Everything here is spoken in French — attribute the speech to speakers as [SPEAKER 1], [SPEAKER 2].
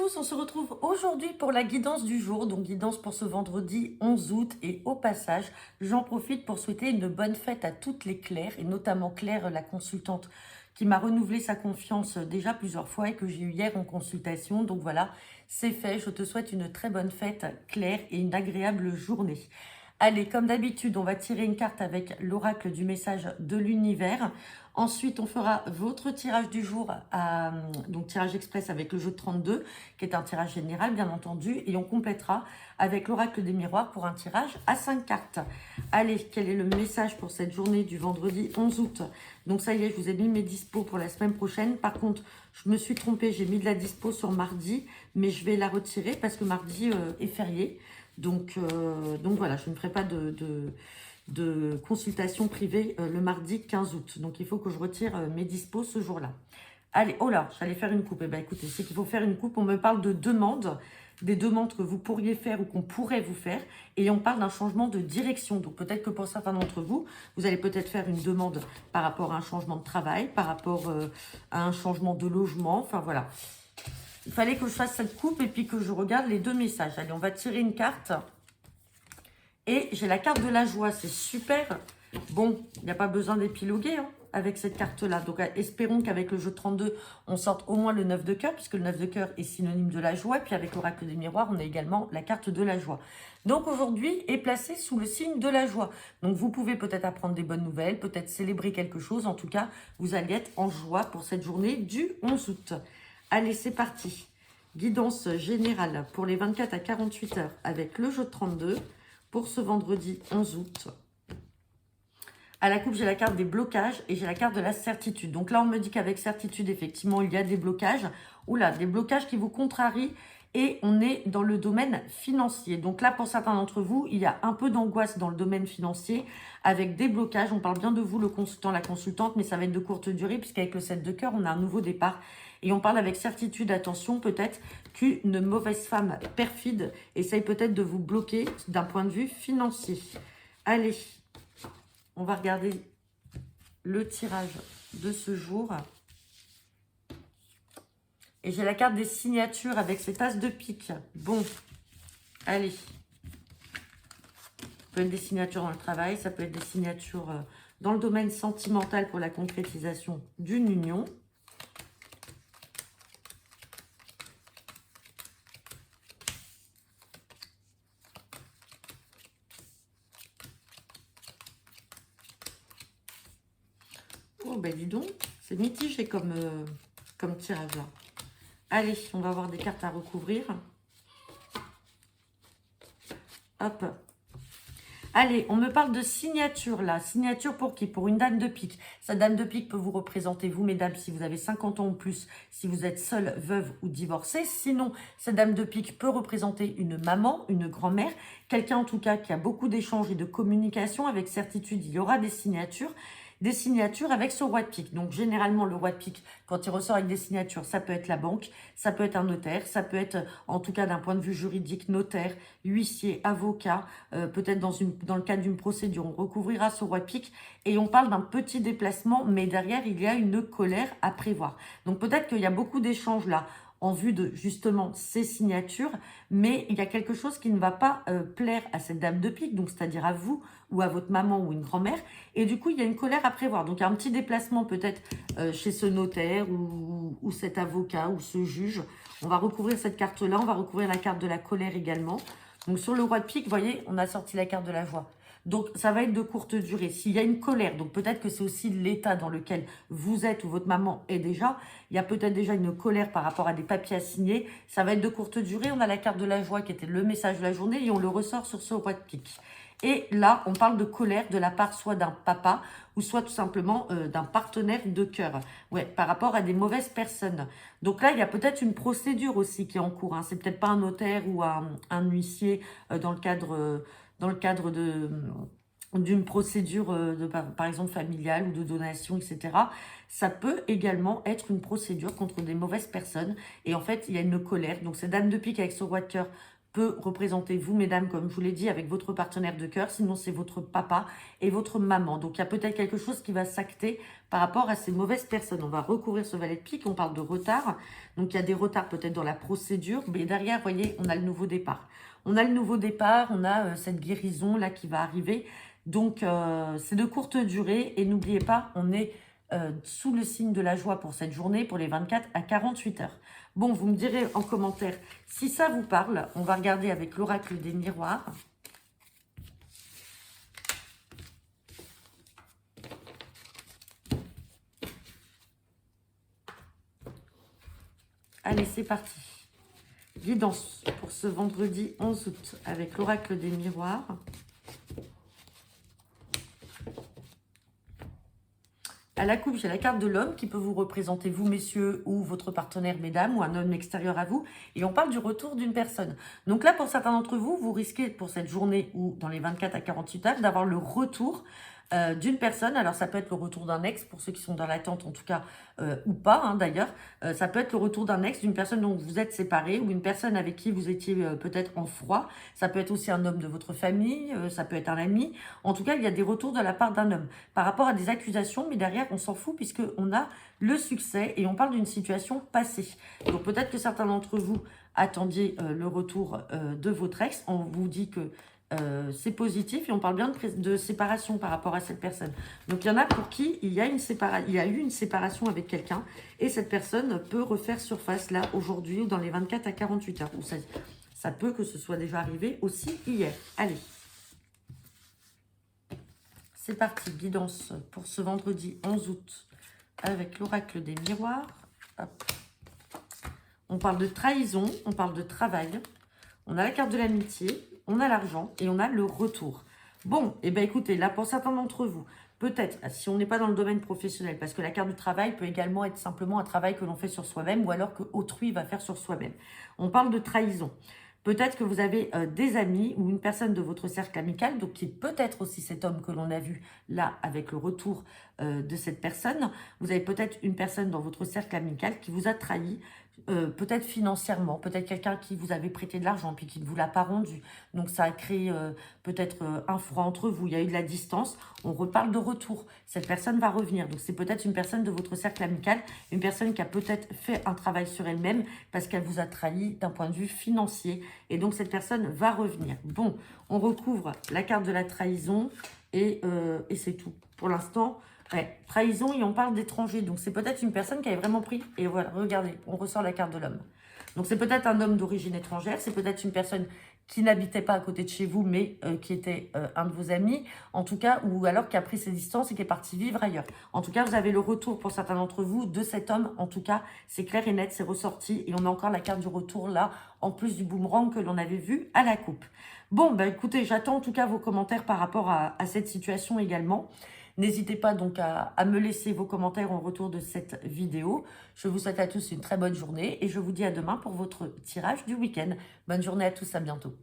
[SPEAKER 1] tous, on se retrouve aujourd'hui pour la guidance du jour, donc guidance pour ce vendredi 11 août et au passage, j'en profite pour souhaiter une bonne fête à toutes les Claires et notamment Claire, la consultante qui m'a renouvelé sa confiance déjà plusieurs fois et que j'ai eu hier en consultation. Donc voilà, c'est fait, je te souhaite une très bonne fête Claire et une agréable journée. Allez, comme d'habitude, on va tirer une carte avec l'oracle du message de l'univers. Ensuite, on fera votre tirage du jour, donc tirage express avec le jeu de 32, qui est un tirage général, bien entendu. Et on complétera avec l'oracle des miroirs pour un tirage à 5 cartes. Allez, quel est le message pour cette journée du vendredi 11 août? Donc ça y est, je vous ai mis mes dispos pour la semaine prochaine. Par contre, je me suis trompée, j'ai mis de la dispo sur mardi, mais je vais la retirer parce que mardi est férié. Donc voilà, je ne ferai pas de consultation privée le mardi 15 août. Donc il faut que je retire mes dispos ce jour-là. Allez, oh là, j'allais faire une coupe. Eh bien écoutez, c'est qu'il faut faire une coupe. On me parle de demandes, des demandes que vous pourriez faire ou qu'on pourrait vous faire. Et on parle d'un changement de direction. Donc peut-être que pour certains d'entre vous, vous allez peut-être faire une demande par rapport à un changement de travail, par rapport à un changement de logement. Enfin voilà. Il fallait que je fasse cette coupe et puis que je regarde les deux messages. Allez, on va tirer une carte. Et j'ai la carte de la joie, c'est super. Bon, il n'y a pas besoin d'épiloguer avec cette carte-là. Donc, espérons qu'avec le jeu de 32, on sorte au moins le 9 de cœur, puisque le 9 de cœur est synonyme de la joie. Puis avec l'oracle des miroirs, on a également la carte de la joie. Donc, aujourd'hui, est placé sous le signe de la joie. Donc, vous pouvez peut-être apprendre des bonnes nouvelles, peut-être célébrer quelque chose. En tout cas, vous allez être en joie pour cette journée du 11 août. Allez, c'est parti. Guidance générale pour les 24 à 48 heures avec le jeu de 32 pour ce vendredi 11 août. À la coupe, j'ai la carte des blocages et j'ai la carte de la certitude. Donc là, on me dit qu'avec certitude, effectivement, il y a des blocages. Oula, des blocages qui vous contrarient et on est dans le domaine financier. Donc là, pour certains d'entre vous, il y a un peu d'angoisse dans le domaine financier avec des blocages. On parle bien de vous, le consultant, la consultante, mais ça va être de courte durée puisqu'avec le 7 de cœur, on a un nouveau départ. Et on parle avec certitude, attention, peut-être qu'une mauvaise femme perfide essaye peut-être de vous bloquer d'un point de vue financier. Allez, on va regarder le tirage de ce jour. Et j'ai la carte des signatures avec cette as de pique. Bon, allez. Ça peut être des signatures dans le travail, ça peut être des signatures dans le domaine sentimental pour la concrétisation d'une union. Oh, ben dis donc, c'est mitigé comme tirage là. Allez, on va avoir des cartes à recouvrir. Hop. Allez, on me parle de signature là. Signature pour qui? Pour une dame de pique. Cette dame de pique peut vous représenter, vous mesdames, si vous avez 50 ans ou plus, si vous êtes seule, veuve ou divorcée. Sinon, cette dame de pique peut représenter une maman, une grand-mère, quelqu'un en tout cas qui a beaucoup d'échanges et de communication. Avec certitude, il y aura des signatures avec ce roi de pique. Donc, généralement, le roi de pique, quand il ressort avec des signatures, ça peut être la banque, ça peut être un notaire, ça peut être, en tout cas d'un point de vue juridique, notaire, huissier, avocat, peut-être dans le cadre d'une procédure. On recouvrira ce roi de pique et on parle d'un petit déplacement, mais derrière, il y a une colère à prévoir. Donc, peut-être qu'il y a beaucoup d'échanges là en vue de justement ces signatures, mais il y a quelque chose qui ne va pas plaire à cette dame de pique, donc c'est-à-dire à vous ou à votre maman ou une grand-mère, et du coup il y a une colère à prévoir. Donc il y a un petit déplacement peut-être chez ce notaire ou cet avocat ou ce juge. On va recouvrir cette carte-là, on va recouvrir la carte de la colère également. Donc sur le roi de pique, vous voyez, on a sorti la carte de la joie. Donc, ça va être de courte durée. S'il y a une colère, donc peut-être que c'est aussi l'état dans lequel vous êtes ou votre maman est déjà. Il y a peut-être déjà une colère par rapport à des papiers à signer. Ça va être de courte durée. On a la carte de la joie qui était le message de la journée et on le ressort sur ce roi de pique. Et là, on parle de colère de la part soit d'un papa ou soit tout simplement d'un partenaire de cœur. Ouais, par rapport à des mauvaises personnes. Donc là, il y a peut-être une procédure aussi qui est en cours. Hein. C'est peut-être pas un notaire ou un huissier dans le cadre d'une procédure par exemple familiale ou de donation, etc. Ça peut également être une procédure contre des mauvaises personnes. Et en fait, il y a une colère. Donc, cette dame de pique avec ce roi de cœur peut représenter vous, mesdames, comme je vous l'ai dit, avec votre partenaire de cœur. Sinon, c'est votre papa et votre maman. Donc, il y a peut-être quelque chose qui va s'acter par rapport à ces mauvaises personnes. On va recouvrir ce valet de pique. On parle de retard. Donc, il y a des retards peut-être dans la procédure. Mais derrière, vous voyez, on a le nouveau départ. On a le nouveau départ. On a cette guérison là qui va arriver. Donc, c'est de courte durée. Et n'oubliez pas, on est sous le signe de la joie pour cette journée, pour les 24 à 48 heures. Bon, vous me direz en commentaire si ça vous parle. On va regarder avec l'oracle des miroirs. Allez, c'est parti. Guidance pour ce vendredi 11 août avec l'oracle des miroirs. À la coupe, j'ai la carte de l'homme qui peut vous représenter vous, messieurs, ou votre partenaire, mesdames, ou un homme extérieur à vous. Et on parle du retour d'une personne. Donc là, pour certains d'entre vous, vous risquez pour cette journée ou dans les 24 à 48 heures d'avoir le retour d'une personne. Alors, ça peut être le retour d'un ex, pour ceux qui sont dans l'attente en tout cas, ou pas hein, d'ailleurs. Ça peut être le retour d'un ex, d'une personne dont vous êtes séparés, ou une personne avec qui vous étiez peut-être en froid. Ça peut être aussi un homme de votre famille, ça peut être un ami. En tout cas, il y a des retours de la part d'un homme par rapport à des accusations, mais derrière, on s'en fout puisqu'on a le succès et on parle d'une situation passée. Donc, peut-être que certains d'entre vous attendiez le retour de votre ex. On vous dit que c'est positif et on parle bien de séparation par rapport à cette personne. Donc, il y en a pour qui il y a eu une séparation avec quelqu'un et cette personne peut refaire surface là, aujourd'hui ou dans les 24 à 48 heures. Ou ça peut que ce soit déjà arrivé aussi hier. Allez. C'est parti, guidance pour ce vendredi 11 août avec l'oracle des miroirs. Hop. On parle de trahison, on parle de travail. On a la carte de l'amitié, on a l'argent et on a le retour. Bon, et bien écoutez, là pour certains d'entre vous, peut-être si on n'est pas dans le domaine professionnel, parce que la carte du travail peut également être simplement un travail que l'on fait sur soi-même ou alors que autrui va faire sur soi-même. On parle de trahison. Peut-être que vous avez des amis ou une personne de votre cercle amical, donc qui est peut-être aussi cet homme que l'on a vu là avec le retour de cette personne. Vous avez peut-être une personne dans votre cercle amical qui vous a trahi, peut-être financièrement, peut-être quelqu'un qui vous avait prêté de l'argent puis qui ne vous l'a pas rendu. Donc ça a créé peut-être un froid entre vous, il y a eu de la distance. On reparle de retour, cette personne va revenir. Donc c'est peut-être une personne de votre cercle amical, une personne qui a peut-être fait un travail sur elle-même parce qu'elle vous a trahi d'un point de vue financier. Et donc cette personne va revenir. Bon, on recouvre la carte de la trahison et c'est tout. Pour l'instant, ouais, trahison et on parle d'étranger. Donc c'est peut-être une personne qui avait vraiment pris. Et voilà, regardez, on ressort la carte de l'homme. Donc c'est peut-être un homme d'origine étrangère. C'est peut-être une personne qui n'habitait pas à côté de chez vous, mais qui était un de vos amis. En tout cas, ou alors qui a pris ses distances et qui est parti vivre ailleurs. En tout cas, vous avez le retour pour certains d'entre vous de cet homme. En tout cas, c'est clair et net, c'est ressorti. Et on a encore la carte du retour là, en plus du boomerang que l'on avait vu à la coupe. Bon, bah écoutez, j'attends en tout cas vos commentaires par rapport à cette situation également. N'hésitez pas donc à me laisser vos commentaires en retour de cette vidéo. Je vous souhaite à tous une très bonne journée et je vous dis à demain pour votre tirage du week-end. Bonne journée à tous, à bientôt.